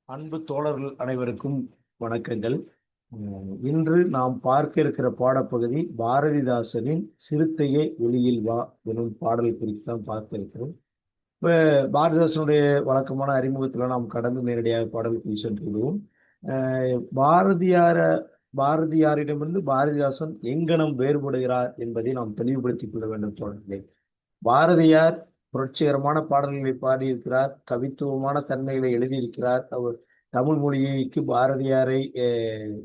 அன்பு தோழர்கள் அனைவருக்கும் வணக்கங்கள். இன்று நாம் பார்க்க இருக்கிற பாடப்பகுதி பாரதிதாசனின் சிறுத்தையே வெளியில் வா எனும் பாடல் குறித்து தான் பார்க்க இருக்கிறோம். இப்ப பாரதிதாசனுடைய வழக்கமான அறிமுகத்தில் நாம் கடந்து நேரடியாக பாடலுக்கு சென்று விடுவோம். பாரதியாரிடமிருந்து பாரதிதாசன் எங்கனம் வேறுபடுகிறார் என்பதை நாம் தெளிவுபடுத்திக் கொள்ள வேண்டும் தோழர்களே. பாரதியார் புரட்சிகரமான பாடல்களை பாடியிருக்கிறார், கவித்துவமான தன்மைகளை எழுதியிருக்கிறார். அவர் தமிழ் மொழியைக்கு பாரதியாரை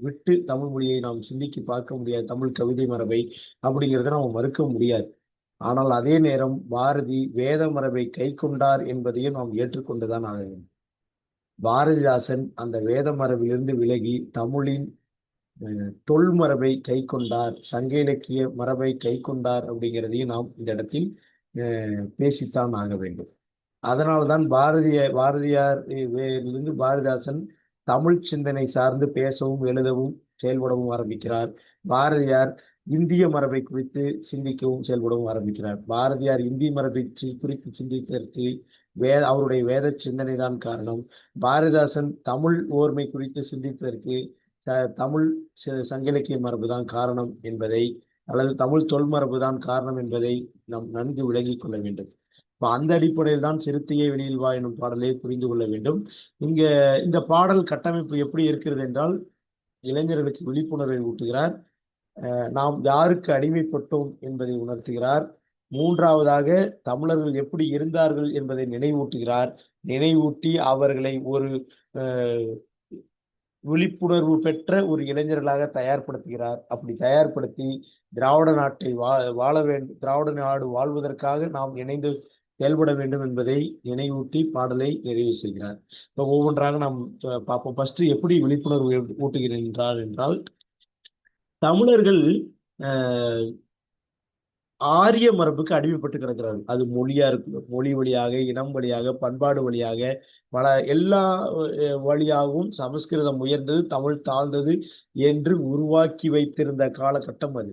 விட்டு தமிழ் மொழியை நாம் சிந்திக்கு பார்க்க முடியாது, தமிழ் கவிதை மரபை அப்படிங்கிறத நம்ம மறுக்க முடியாது. ஆனால் அதே நேரம் பாரதி வேத மரபை கை கொண்டார் என்பதையும் நாம் ஏற்றுக்கொண்டுதான் ஆக வேண்டும். பாரதிதாசன் அந்த வேத மரபிலிருந்து விலகி தமிழின் தொல்மரபை கை கொண்டார், சங்க இலக்கிய மரபை கை கொண்டார் அப்படிங்கிறதையும் நாம் இந்த இடத்தில் பேசித்தான் ஆக வேண்டும். அதனால்தான் பாரதியாரிலிருந்து பாரதிதாசன் தமிழ் சிந்தனை சார்ந்து பேசவும் எழுதவும் செயல்படவும் ஆரம்பிக்கிறார். பாரதியார் இந்திய மரபை குறித்து சிந்திக்கவும் செயல்படவும் ஆரம்பிக்கிறார். பாரதியார் இந்திய மரபை குறித்து சிந்தித்ததற்கு அவருடைய வேத சிந்தனை தான் காரணம். பாரதிதாசன் தமிழ் ஓர்மை குறித்து சிந்தித்ததற்கு தமிழ் சங்க இலக்கிய மரபு தான் காரணம் என்பதை, அல்லது தமிழ் தொல்மரபு தான் காரணம் என்பதை நாம் நன்கு விளங்கிக் கொள்ள வேண்டும். இப்போ அந்த அடிப்படையில் தான் சிறுத்தையே வெளியில் வா எனும் பாடலை புரிந்து கொள்ள வேண்டும். இங்க இந்த பாடல் கட்டமைப்பு எப்படி இருக்கிறது என்றால், இளைஞர்களுக்கு விழிப்புணர்வை ஊட்டுகிறார், நாம் யாருக்கு அடிமைப்பட்டோம் என்பதை உணர்த்துகிறார். மூன்றாவதாக தமிழர்கள் எப்படி இருந்தார்கள் என்பதை நினைவூட்டுகிறார். நினைவூட்டி அவர்களை ஒரு விழிப்புணர்வு பெற்ற ஒரு இளைஞர்களாக தயார்படுத்துகிறார். அப்படி தயார்படுத்தி திராவிட நாட்டை வாழ வேண்டும், திராவிட நாடு வாழ்வதற்காக நாம் இணைந்து செயல்பட வேண்டும் என்பதை நினைவூட்டி பாடலை நிறைவு செய்கிறார். இப்போ ஒவ்வொன்றாக நாம் பார்ப்போம். ஃபர்ஸ்ட் எப்படி விழிப்புணர்வு ஊட்டுகிறார் என்றால், தமிழர்கள் ஆரிய மரபுக்கு அடிமைப்பட்டு கிடக்கிறார்கள். அது மொழியா இருக்கு, மொழி வழியாக, இனம் வழியாக, பண்பாடு வழியாக, பல எல்லா வழியாகவும் சமஸ்கிருதம் உயர்ந்தது, தமிழ் தாழ்ந்தது என்று உருவாக்கி வைத்திருந்த காலகட்டம் அது.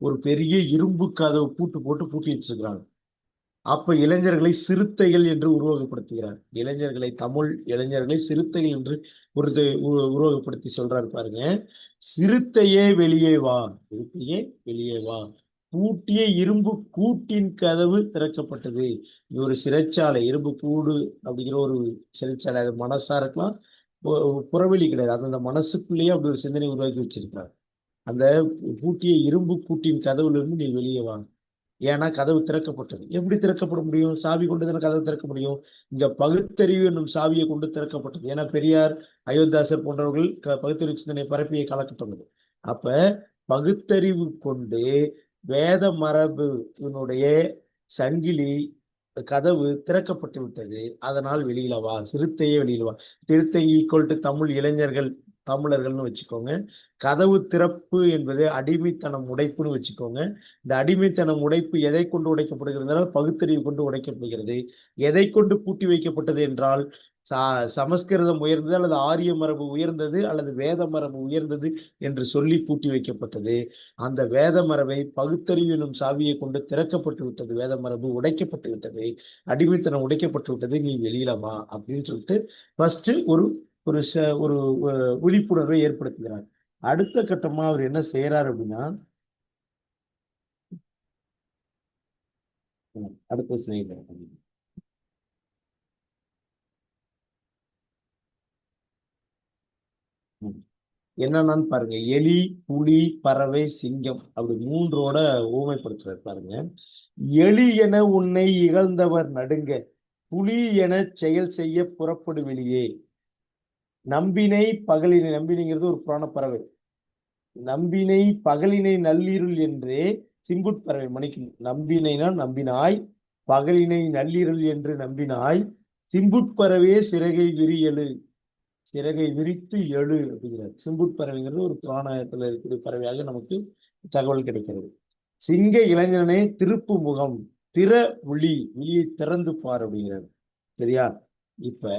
ஒரு பெரிய இரும்பு கதவு பூட்டு போட்டு பூட்டி வச்சிருக்கிறாங்க. அப்ப இளைஞர்களை சிறுத்தைகள் என்று உருவகப்படுத்துகிறார். தமிழ் இளைஞர்களை சிறுத்தைகள் என்று உருவகப்படுத்தி சொல்றாரு பாருங்க. சிறுத்தையே வெளியே வா, சிறுத்தையே வெளியே வா, பூட்டிய இரும்பு கூட்டின் கதவு திறக்கப்பட்டது. இது ஒரு சிறைச்சாலை, இரும்பு கூடு அப்படிங்கிற ஒரு சிறைச்சாலை. அது மனசா இருக்கலாம், புறவெளி கிடையாது. அந்த மனசுக்குள்ளேயே அப்படி ஒரு சிந்தனை உருவாக்கி வச்சிருக்கிறார். அந்த பூட்டிய இரும்பு கூட்டின் கதவுல இருந்து நீ வெளியே வா. ஏன்னா கதவு திறக்கப்பட்டது. எப்படி திறக்கப்பட முடியும்? சாவி கொண்டு தானே கதவு திறக்க முடியும். இங்க பகுத்தறிவு என்னும் சாவியை கொண்டு திறக்கப்பட்டது. ஏன்னா பெரியார், அயோத்தியாசர் போன்றவர்கள் பகுத்தறிவு சிந்தனை பரப்பிய காலகட்டம். அப்ப பகுத்தறிவு கொண்டு வேத மரபுனுடைய சங்கிலி கதவு திறக்கப்பட்டு விட்டது. அதனால் வெளியில வா, சிறுத்தையே வெளியில வா. சிறுத்தை ஈக்குவல் டு தமிழ் இளைஞர்கள், தமிழர்கள்னு வச்சுக்கோங்க. கதவு திறப்பு என்பது அடிமைத்தனம் உடைப்புன்னு வச்சுக்கோங்க. இந்த அடிமைத்தனம் உடைப்பு எதை கொண்டு உடைக்கப்படுகிறது? பகுத்தறிவு கொண்டு உடைக்கப்படுகிறது. எதை கொண்டு பூட்டி வைக்கப்பட்டது என்றால், சமஸ்கிருதம் உயர்ந்தது அல்லது ஆரிய மரபு உயர்ந்தது அல்லது வேத மரபு உயர்ந்தது என்று சொல்லி பூட்டி வைக்கப்பட்டது. அந்த வேத மரபை பகுத்தறிவு எனும் சாவியை கொண்டு திறக்கப்பட்டு விட்டது. வேத மரபு உடைக்கப்பட்டு விட்டது, அடிமைத்தனம் உடைக்கப்பட்டு விட்டது, நீ வெளியில வா அப்படின்னு சொல்லிட்டு ஃபர்ஸ்ட் ஒரு ஒரு ஒரு விழிப்புணர்வை ஏற்படுத்துகிறார். அடுத்த கட்டமா அவர் என்ன செய்யறாரு அப்படின்னா, அடுத்த ஸ்லைடு என்னன்னு பாருங்க. எலி, புலி, பறவை, சிங்கம் அப்படி மூன்றோட ஊமைப்படுத்துறாரு பாருங்க. எலி என உன்னை இகழ்ந்தவர் நடுங்க, புலி என செயல் செய்ய புறப்படு வெளியே, நம்பினை பகலினை, நம்பினைங்கிறது ஒரு புராண பறவை, நம்பினை பகலினை நள்ளிருள் என்றே சிம்புட்பறவை, மணிக்கு நம்பினைனா நம்பினாய், பகலினை நள்ளிருள் என்று நம்பினாய், சிம்புட்பறவே சிறகை விரியலு, சிறகை விரித்து எழு அப்படிங்கிறார். சிம்புட்பறவைங்கிறது ஒரு புராணத்துல இருக்கிற பறவையாக நமக்கு தகவல் கிடைக்கிறது. சிங்க இளைஞனே திருப்பு முகம், திற விழி, விழியை திறந்து பார் அப்படிங்கிறார். சரியா? இப்ப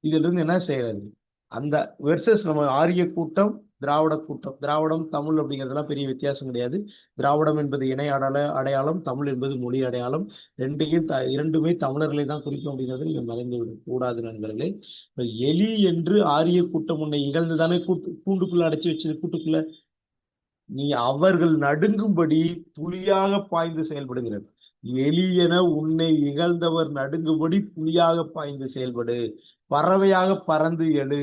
இதுல இருந்து என்ன செய்யறது? அந்த வெர்சஸ் நம்ம ஆரிய கூட்டம், திராவிட கூட்டம். திராவிடம் தமிழ் அப்படிங்கிறதுலாம் பெரிய வித்தியாசம் கிடையாது. திராவிடம் என்பது இணை அடையாளம், தமிழ் என்பது மொழி அடையாளம். இரண்டுமே தமிழர்களை தான் குறிக்கும் அப்படிங்கிறது நீங்க மறைந்து விட கூடாது நண்பர்களே. எலி என்று ஆரிய கூட்டம் உன்னை இகழ்ந்துதானே கூண்டுக்குள்ள அடைச்சி வச்சது. கூட்டுக்குள்ள நீ அவர்கள் நடுங்கும்படி புலியாக பாய்ந்து செயல்படுகிறது. எலி என உன்னை இகழ்ந்தவர் நடுங்கும்படி புலியாக பாய்ந்து செயல்படு, பறவையாக பறந்து எழு,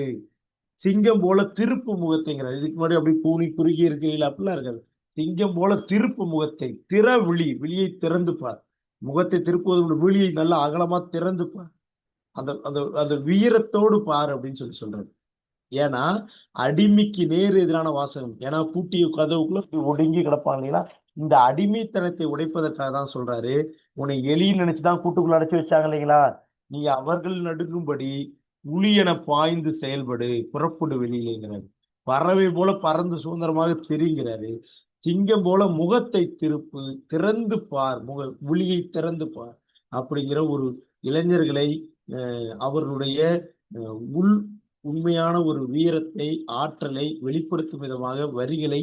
சிங்கம் போல திருப்பு முகத்தைங்கிறார். இதுக்கு முன்னாடி அப்படி கூனி குறுகி இருக்கையில் அப்படிலாம் இருக்காது. சிங்கம் போல திருப்பு முகத்தை, விழியை திறந்து பார். முகத்தை திருப்புவது விழியை நல்லா அகலமா திறந்து பார். அந்த அந்த அந்த வீரத்தோடு பார் அப்படின்னு சொல்றாரு. ஏன்னா அடிமைக்கு நேர் எதிரான வாசகம். ஏன்னா பூட்டிய கதவுக்குள்ள ஒடுங்கி கிடப்பான் இல்லைங்களா, இந்த அடிமைத்தனத்தை உடைப்பதற்காக தான் சொல்றாரு. உன்னை எலின்னு நினைச்சுதான் கூட்டுக்குள்ள அடைச்சு வச்சாங்க இல்லைங்களா, நீ அவர்கள் நடுங்கும்படி புலி என பாய்ந்து செயல்படு, புறப்படு வெளியிலேங்கிறாரு. பறவை போல பறந்து சுதந்திரமாக தெரிகிறாரு. சிங்கம் போல முகத்தை திருப்பு, திறந்து பார், விழியை திறந்து பார் அப்படிங்கிற ஒரு இளைஞர்களை அவர்களுடைய உள் உண்மையான ஒரு வீரத்தை, ஆற்றலை வெளிப்படுத்தும் விதமாக வரிகளை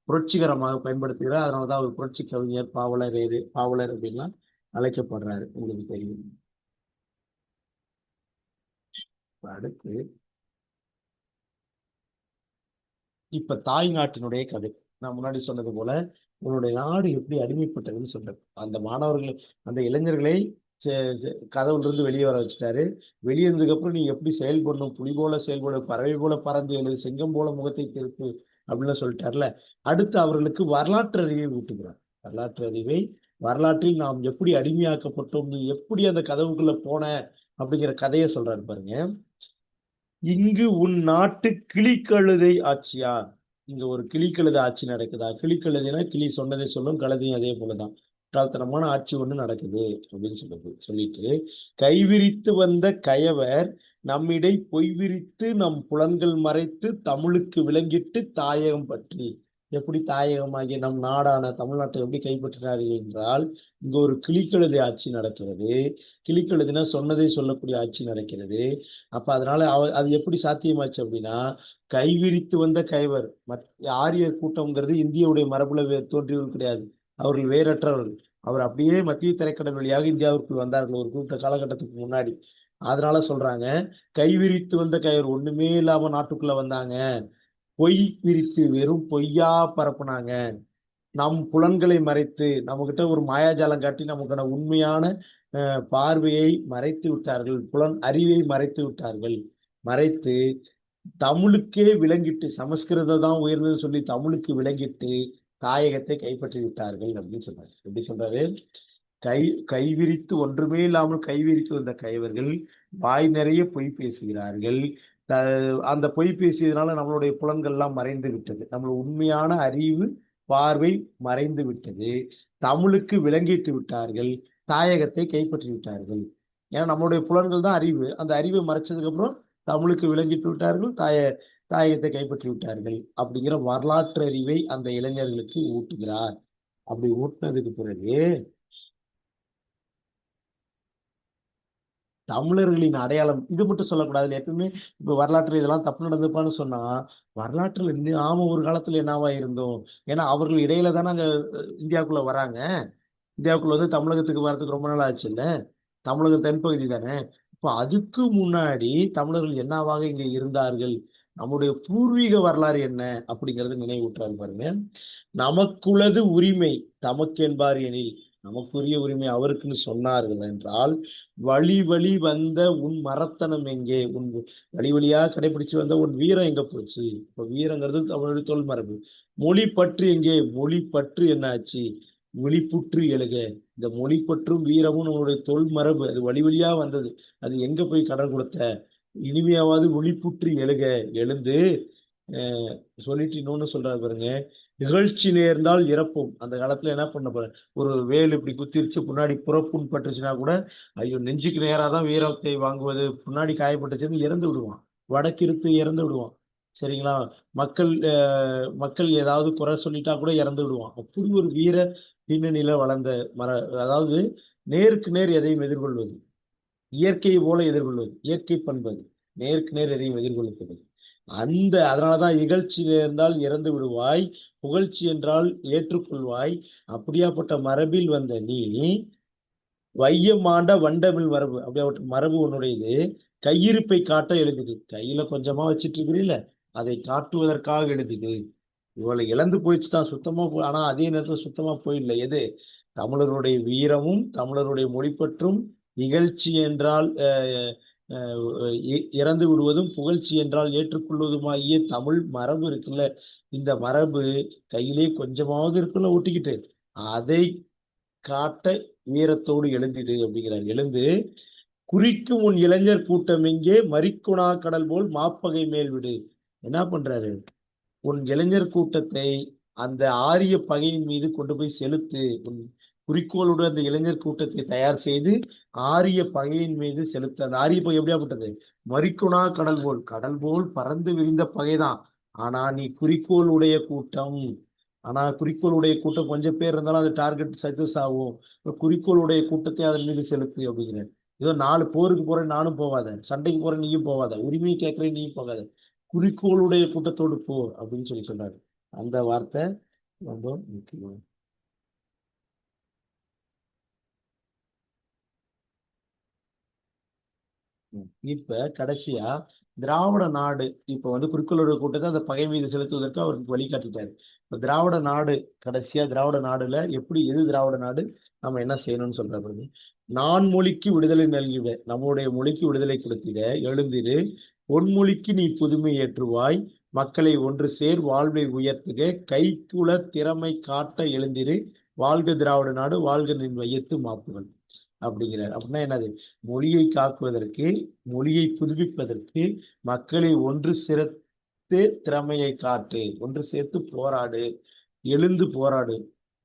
புரட்சிகரமாக பயன்படுத்துகிறார். அதனாலதான் அவர் புரட்சி கவிஞர், பாவலர் அப்படின்லாம் அழைக்கப்படுறாரு. உங்களுக்கு தெரியும். அடுத்து இப்ப தாய் நாட்டினுடைய கதை. நான் முன்னாடி சொன்னது போல உன்னுடைய நாடு எப்படி அடிமைப்பட்டதுன்னு சொல்றேன். அந்த மாணவர்கள், அந்த இளைஞர்களை கதவுல இருந்து வெளியே வர வச்சுட்டாரு. வெளியே இருந்ததுக்கு அப்புறம் நீ எப்படி செயல்படணும், புலி போல செயல்படு, பறவை போல பறந்து எழுது, சிங்கம் போல முகத்தை திருப்பு அப்படின்னு சொல்லிட்டார்ல. அடுத்து அவர்களுக்கு வரலாற்று அறிவை ஊட்டுகிறார். வரலாற்று அறிவை, வரலாற்றில் நாம் எப்படி அடிமையாக்கப்பட்டோம், நீ எப்படி அந்த கதவுக்குள்ள போன அப்படிங்கிற கதையை சொல்றாரு பாருங்க. இங்கு உன் நாட்டு கிளிக்கழுதை ஆட்சியா. இங்க ஒரு கிளிக்கழுதை ஆட்சி நடக்குதா. கிளிக்கழுதைனா கிளி சொன்னதை சொல்லும், கழுதையும் அதே போலதான். முட்டாள்தனமான ஆட்சி ஒண்ணு நடக்குது அப்படின்னு சொல்லிட்டு கைவிரித்து வந்த கயவர் நம்மிடை பொய் விரித்து நம் புலன்கள் மறைத்து தமிழுக்கு விளங்கிட்டு தாயகம் பற்றி. எப்படி தாயகமாகிய நம் நாடான தமிழ்நாட்டை எப்படி கைப்பற்றினார்கள் என்றால், இங்க ஒரு கிளிக்கழுதை ஆட்சி நடக்கிறது. கிளிக்கழுதுனா சொன்னதை சொல்லக்கூடிய ஆட்சி நடக்கிறது. அப்ப அதனால அது எப்படி சாத்தியமாச்சு அப்படின்னா, கைவிரித்து வந்த கைவர். ஆரியர் கூட்டம்ங்கிறது இந்தியாவுடைய மரபுல தோன்றியது கிடையாது. அவர்கள் வேறற்றவர்கள். அவர் அப்படியே மத்திய தரைக்கடல் வழியாக இந்தியாவிற்குள் வந்தார்கள் ஒரு குறிப்பிட்ட காலகட்டத்துக்கு முன்னாடி. அதனால சொல்றாங்க, கைவிரித்து வந்த கயவர், ஒண்ணுமே இல்லாம நாட்டுக்குள்ள வந்தாங்க. பொய் விரித்து வெறும் பொய்யா பரப்புனாங்க. நம் புலன்களை மறைத்து நம்மகிட்ட ஒரு மாயாஜாலம் காட்டி நமக்கான உண்மையான பார்வையை மறைத்து விட்டார்கள். புலன் அறிவை மறைத்து விட்டார்கள். மறைத்து தமிழுக்கே விளங்கிட்டு, சமஸ்கிருதம் தான் உயர்ந்ததுன்னு சொல்லி தமிழுக்கு விளங்கிட்டு தாயகத்தை கைப்பற்றி விட்டார்கள் அப்படின்னு சொல்றாரு. எப்படி சொல்றாரு, கைவிரித்து ஒன்றுமே இல்லாமல் கைவிரித்து வந்த கைவர்கள் வாய் நிறைய பொய் பேசுகிறார்கள். அந்த பொய் பேசியதுனால நம்மளுடைய புலன்கள்லாம் மறைந்து விட்டது. நம்மளோட உண்மையான அறிவு பார்வை மறைந்து விட்டது. தமிழுக்கு விளங்கிட்டு விட்டார்கள். தாயகத்தை கைப்பற்றி விட்டார்கள். ஏன்னா நம்மளுடைய புலன்கள் தான் அறிவு. அந்த அறிவை மறைச்சதுக்கு அப்புறம் தமிழுக்கு விளங்கிட்டு விட்டார்கள், தாயகத்தை கைப்பற்றி விட்டார்கள் அப்படிங்கிற வரலாற்று அறிவை அந்த இளைஞர்களுக்கு ஊட்டுகிறார். அப்படி ஊட்டினதுக்கு பிறகு தமிழர்களின் அடையாளம் இது மட்டும் சொல்லக்கூடாது. எப்பவுமே இப்ப வரலாற்று இதெல்லாம் தப்பு நடந்துப்பான்னு சொன்னா, வரலாற்றுல ஆமா ஒரு காலத்துல என்னவா இருந்தோம். ஏன்னா அவர்கள் இடையில தானே அங்க இந்தியாவுக்குள்ள வராங்க. இந்தியாவுக்குள்ள வந்து தமிழகத்துக்கு வர்றதுக்கு ரொம்ப நாள் ஆச்சு இல்ல. தமிழகம் தென்பகுதி தானே. இப்போ அதுக்கு முன்னாடி தமிழர்கள் என்னவாக இங்க இருந்தார்கள், நம்முடைய பூர்வீக வரலாறு என்ன அப்படிங்கறது நினைவூட்டுறாரு பாருங்க. நமக்குள்ளது உரிமை தமக்கென்பார் எனில், நமக்குரிய உரிமை அவருக்குன்னு சொன்னார்கள் என்றால், வழி வழி வந்த உன் மரத்தனம் எங்கே, உன் வழி வழியா கடைபிடிச்சு வந்த உன் வீரம் எங்க போச்சு. இப்ப வீரங்கிறது தமிழுடைய தொல் மரபு. மொழி பற்று எங்கே, மொழி பற்று என்னாச்சு, விழிப்புற்று எழுக. இந்த மொழி பற்றும் வீரமும் நம்மளுடைய தொல் மரபு, அது வழி வழியா வந்தது. அது எங்க போய் கடன் கொடுத்த, இனிமையாவது விழிப்புற்று எழுக. எழுந்து சொல்லிட்டு இன்னொன்னு சொல்றாரு பாருங்க, நிகழ்ச்சி நேர்ந்தால் இறப்போம். அந்த காலத்துல என்ன பண்ண போற, ஒரு வேல் இப்படி குத்திருச்சு, முன்னாடி புறப்புண் பட்டுச்சுன்னா கூட ஐயோ நெஞ்சுக்கு நேராதான் வீரத்தை வாங்குவது, முன்னாடி காயப்பட்டுச்சுன்னு இறந்து விடுவான். வடக்கிருத்து இறந்து விடுவான். சரிங்களா. மக்கள் ஏதாவது குறை சொல்லிட்டா கூட இறந்து விடுவான். அப்படி ஒரு வீர பின்னணியில வளர்ந்த அதாவது நேருக்கு நேர் எதையும் எதிர்கொள்வது, இயற்கையை போல எதிர்கொள்வது, இயற்கை பண்பது, நேருக்கு நேர் எதையும் எதிர்கொள்வது. அதனாலதான் இகழ்ச்சி இருந்தால் இறந்து விடுவாய், புகழ்ச்சி என்றால் ஏற்றுக்கொள்வாய். அப்படியாப்பட்ட மரபில் வந்த நீ வையமாண்ட வண்டமிழ் மரபு, அப்படியாப்பட்ட மரபு உன்னுடையது. கையிருப்பை காட்ட எழுதுது. கையில கொஞ்சமா வச்சிட்டு இருக்கிறீல்ல, அதை காட்டுவதற்காக எழுதுது. இவளை இழந்து போயிடுச்சு தான் சுத்தமா ஆனா அதே நேரத்தில் சுத்தமா போயிடல. எது? தமிழருடைய வீரமும் தமிழருடைய மொழிப்பற்றும், இகழ்ச்சி என்றால் இறந்து விடுவதும், புகழ்ச்சி என்றால் ஏற்றுக்கொள்வதுமாகிய தமிழ் மரபு இருக்குல்ல, இந்த மரபு கையிலே கொஞ்சமாவது இருக்குல்ல ஒட்டிக்கிட்டு, அதை காட்ட வீரத்தோடு எழுந்திடு அப்படிங்கிறார். எழுந்து குறிக்கும் உன் இளைஞர் கூட்டம் எங்கே, மறிக்குணா கடல் போல் மாப்பகை மேல் விடு. என்ன பண்றாரு? உன் இளைஞர் கூட்டத்தை அந்த ஆரிய பகையின் மீது கொண்டு போய் செலுத்து. உன் குறிக்கோளுடன் அந்த இளைஞர் கூட்டத்தை தயார் செய்து ஆரிய பகையின் மீது செலுத்த. அந்த ஆரிய பகை எப்படியாப்பட்டது? மறிக்குணா கடல் போல், கடல் போல் பறந்து விரிந்த பகைதான். ஆனா நீ குறிக்கோளுடைய கூட்டம். ஆனா குறிக்கோளுடைய கூட்டம் கொஞ்சம் பேர் இருந்தாலும் அது டார்கெட் சக்சஸ் ஆகும். குறிக்கோளுடைய கூட்டத்தை அதன் மீது செலுத்து அப்படிங்கிறார். ஏதோ 4 போருக்கு போறேன் நானும் போவாத, சண்டைக்கு போறேன் நீயும் போவாத, உரிமையை கேட்கறேன் நீயும் போகாத, குறிக்கோளுடைய கூட்டத்தோடு போ அப்படின்னு சொல்லி சொன்னாரு. அந்த வார்த்தை ரொம்ப முக்கியம். இப்ப கடைசியா திராவிட நாடு இப்ப வந்து குறிக்கோளுடைய கூட்டத்தை அந்த பகை மீது செலுத்துவதற்கு அவருக்கு வழிகாட்டிட்டாரு. இப்ப திராவிட நாடு, கடைசியா திராவிட நாடுல எப்படி, எது திராவிட நாடு, நம்ம என்ன செய்யணும்னு சொல்றாரு. நான் மொழிக்கு விடுதலை நல்கிட, நம்முடைய மொழிக்கு விடுதலை கொடுத்திட எழுந்திரு. பொன்மொழிக்கு நீ புதுமை ஏற்றுவாய், மக்களை ஒன்று சேர் வாழ்வை உயர்த்துக, கைக்குல திறமை காட்ட எழுந்திரு. வாழ்க திராவிட நாடு, வாழ்க நின் வையத்து மாப்புகள் அப்படிங்கிறார். அப்படின்னா என்னது? மொழியை காக்குவதற்கு, மொழியை புதுப்பிப்பதற்கு மக்களை ஒன்று சேர்த்து திறமையை காட்டு, ஒன்று சேர்த்து போராடு, எழுந்து போராடு,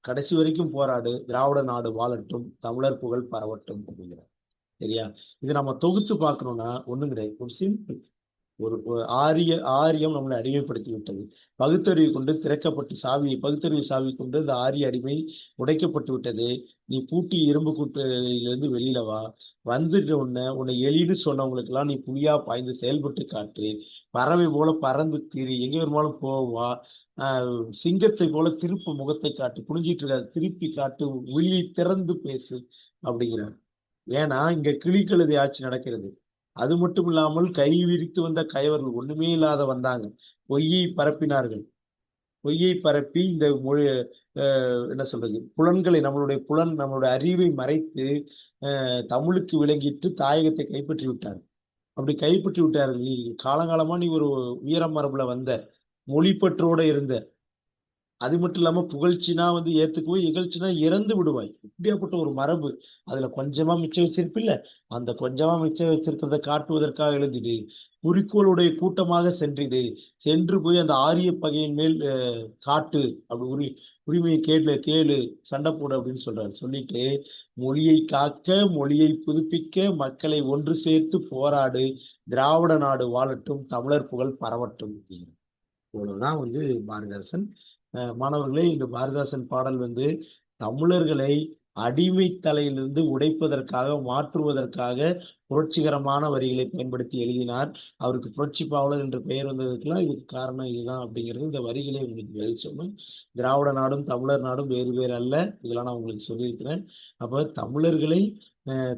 கடைசி வரைக்கும் போராடு, திராவிட நாடு வாழட்டும், தமிழர் புகழ் பரவட்டும் அப்படிங்கிறார். சரியா? இது நம்ம தொகுத்து பார்க்கணும்னா ஒண்ணும் கிடையாது. ஒரு சிம்பிள். ஒரு ஆரியம் நம்மளை அடிமைப்படுத்தி விட்டது. பகுத்தறிவு கொண்டு திறக்கப்பட்டு சாவியை, பகுத்தறிவு சாவி கொண்டு இந்த ஆரிய அடிமை உடைக்கப்பட்டு விட்டது. நீ பூட்டி இரும்பு கூட்டிலிருந்து வெளியில வா. வந்துட்டு உன்னை எளிது சொன்னவங்களுக்கு எல்லாம் நீ புலியா பாய்ந்து செயல்பட்டு காட்டு. பறவை போல பறந்து திரி, எங்க வருமானம் போவா. சிங்கத்தை போல திருப்பு முகத்தை காட்டு, குனிஞ்சிட்டு இருக்காது திருப்பி காட்டு, விழியை திறந்து பேசு அப்படிங்கிறார். ஏன்னா இங்க கிளிக்கழுதை ஆட்சி நடக்கிறது. அது மட்டும் இல்லாமல் கை விரித்து வந்த கயவர்கள் ஒண்ணுமே இல்லாத வந்தாங்க, பொய்யை பரப்பினார்கள். பொய்யை பரப்பி இந்த மொழி என்ன சொல்றது, புலன்களை, நம்மளுடைய அறிவை மறைத்து தமிழுக்கு விளங்கிட்டு தாயகத்தை கைப்பற்றி விட்டார். அப்படி கைப்பற்றி விட்டார்கள். நீ காலங்காலமா நீ ஒரு வீர மரபுல வந்த, மொழிப்பற்றோட இருந்த, அது மட்டும் இல்லாம புகழ்ச்சினா வந்து ஏத்துக்குவோம், இகழ்ச்சினா இறந்து விடுவாய். இப்படியாப்பட்ட ஒரு மரபு அதுல கொஞ்சமா மிச்சம் வச்சிருப்பில்ல, அந்த கொஞ்சமா மிச்சம் வச்சிருக்கிறத காட்டுவதற்காக எழுதிடு. குறிக்கோளுடைய கூட்டமாக சென்றிடு. சென்று போய் அந்த ஆரிய பகையின் மேல் காட்டு. அப்படி உரிமையை கேளு, சண்டை போடு அப்படின்னு சொல்றாரு. சொல்லிட்டு மொழியை காக்க, மொழியை புதுப்பிக்க, மக்களை ஒன்று சேர்த்து போராடு, திராவிட நாடு வாழட்டும், தமிழர் புகழ் பரவட்டும். இவ்வளவுதான் வந்து பாரதிதாசன். மாணவர்களே, இந்த பாரதிதாசன் பாடல் வந்து தமிழர்களை அடிமை தலையிலிருந்து உடைப்பதற்காக, மாற்றுவதற்காக புரட்சிகரமான வரிகளை பயன்படுத்தி எழுதினார். அவருக்கு புரட்சி பாவலர் என்ற பெயர் வந்ததுக்கெல்லாம் இதுக்கு காரணம் இதுதான் அப்படிங்கிறது இந்த வரிகளை உங்களுக்கு எழுதி சொன்னேன். திராவிட நாடும் தமிழர் நாடும் வேறு வேறு அல்ல, இதெல்லாம் நான் உங்களுக்கு சொல்லியிருக்கிறேன். அப்ப தமிழர்களை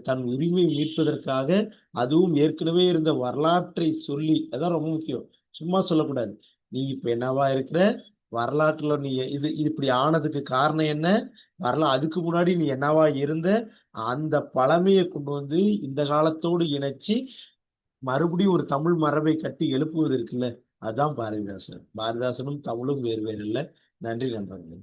தன் உரிமையை மீட்பதற்காக, அதுவும் ஏற்கனவே இருந்த வரலாற்றை சொல்லி, அதான் ரொம்ப முக்கியம், சும்மா சொல்லக்கூடாது. நீ இப்ப என்னவா இருக்கிற, வரலாற்றுல நீ இது இப்படி ஆனதுக்கு காரணம் என்ன, அதுக்கு முன்னாடி நீ என்னவா இருந்த, அந்த பழமையை கொண்டு வந்து இந்த காலத்தோடு இணைச்சு மறுபடியும் ஒரு தமிழ் மரபை கட்டி எழுப்புவது இருக்குல்ல, அதுதான் பாரதிதாசன். பாரதிதாசனும் தமிழும் வேறு வேறு இல்லை. நன்றி நண்பர்களே.